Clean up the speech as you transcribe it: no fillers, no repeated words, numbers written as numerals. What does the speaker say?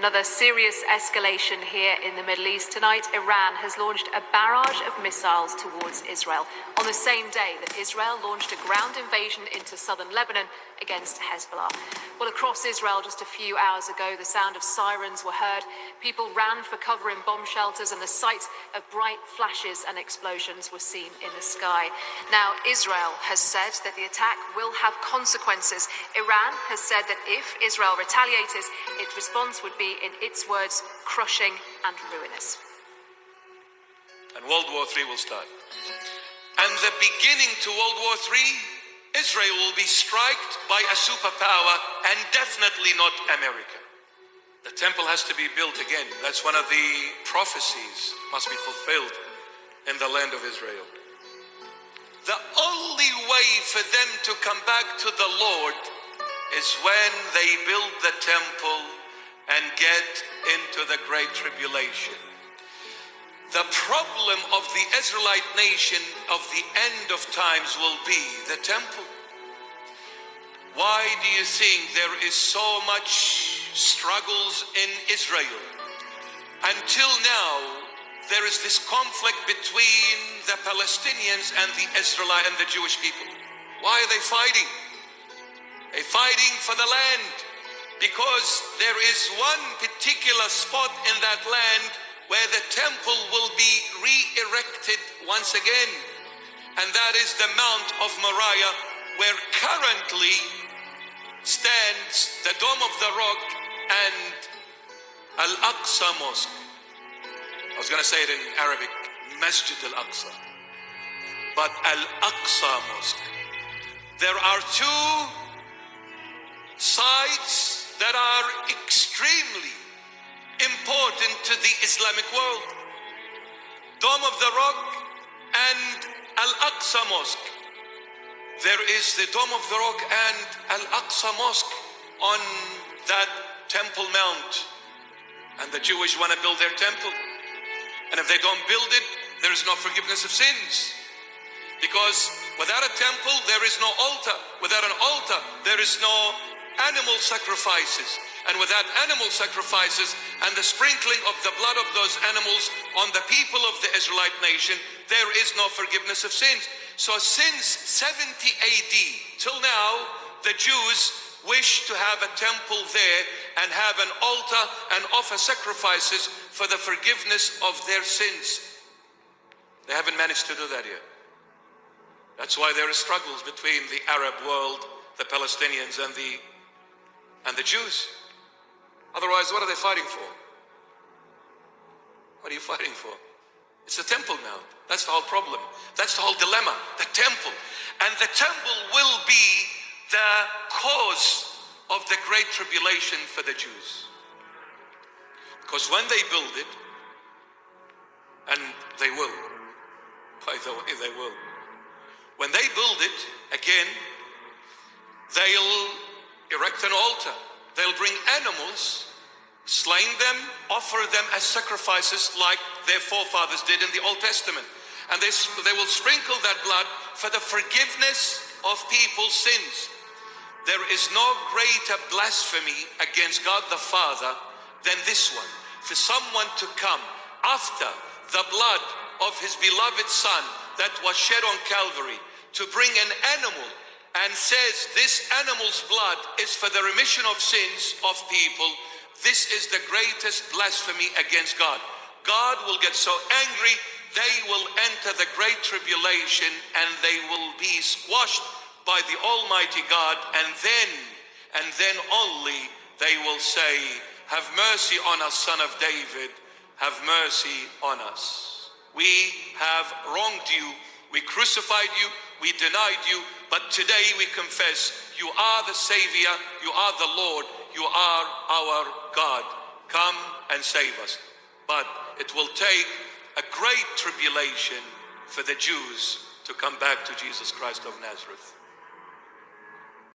another serious escalation here in the Middle East. Tonight, Iran has launched a barrage of missiles towards Israel on the same day that Israel launched a ground invasion into southern Lebanon against Hezbollah. Well, across Israel just a few hours ago, the sound of sirens were heard. People ran for cover in bomb shelters, and the sight of bright flashes and explosions was seen in the sky. Now, Israel has said that the attack will have consequences. Iran has said that if Israel retaliates, its response would be, in its words, crushing and ruinous. And World War III will start. And the beginning to World War III, Israel will be struck by a superpower, and definitely not America. The temple has to be built again. That's one of the prophecies must be fulfilled in the land of Israel. The only way for them to come back to the Lord is when they build the temple and get into the Great Tribulation. The problem of the Israelite nation of the end of times will be the temple. Why do you think there is so much struggles in Israel? Until now, there is this conflict between the Palestinians and the Israelites and the Jewish people. Why are they fighting? They're fighting for the land because there is one particular spot in that land where the temple will be re-erected once again, and that is the Mount of Moriah, where currently stands the Dome of the Rock and Al-Aqsa Mosque. I was going to say it in Arabic, Masjid Al-Aqsa, but Al-Aqsa Mosque. There are two sites that are extremely important to the Islamic world: Dome of the Rock and Al-Aqsa Mosque. There is the Dome of the Rock and Al-Aqsa Mosque on that Temple Mount, and the Jewish want to build their temple, and if they don't build it, there is no forgiveness of sins, because without a temple there is no altar, without an altar there is no animal sacrifices, and without animal sacrifices and the sprinkling of the blood of those animals on the people of the Israelite nation, there is no forgiveness of sins. So since 70 AD till now, the Jews wish to have a temple there and have an altar and offer sacrifices for the forgiveness of their sins. They haven't managed to do that yet. That's why there are struggles between the Arab world, the Palestinians, and the Jews. Otherwise, what are they fighting for? What are you fighting for? It's the Temple Mount. That's the whole problem. That's the whole dilemma, the temple. And the temple will be the cause of the Great Tribulation for the Jews. Because when they build it, and they will, by the way, they will. When they build it, again, they'll erect an altar. They'll bring animals, slain them, offer them as sacrifices like their forefathers did in the Old Testament. And they will sprinkle that blood for the forgiveness of people's sins. There is no greater blasphemy against God the Father than this one. For someone to come after the blood of his beloved Son that was shed on Calvary, to bring an animal and says this animal's blood is for the remission of sins of people, this is the greatest blasphemy against God. God will get so angry, they will enter the Great Tribulation and they will be squashed by the Almighty God, and then only they will say, have mercy on us, Son of David, have mercy on us. We have wronged you, we crucified you, we denied you, but today we confess you are the Savior, you are the Lord, you are our God. Come and save us. But it will take a great tribulation for the Jews to come back to Jesus Christ of Nazareth.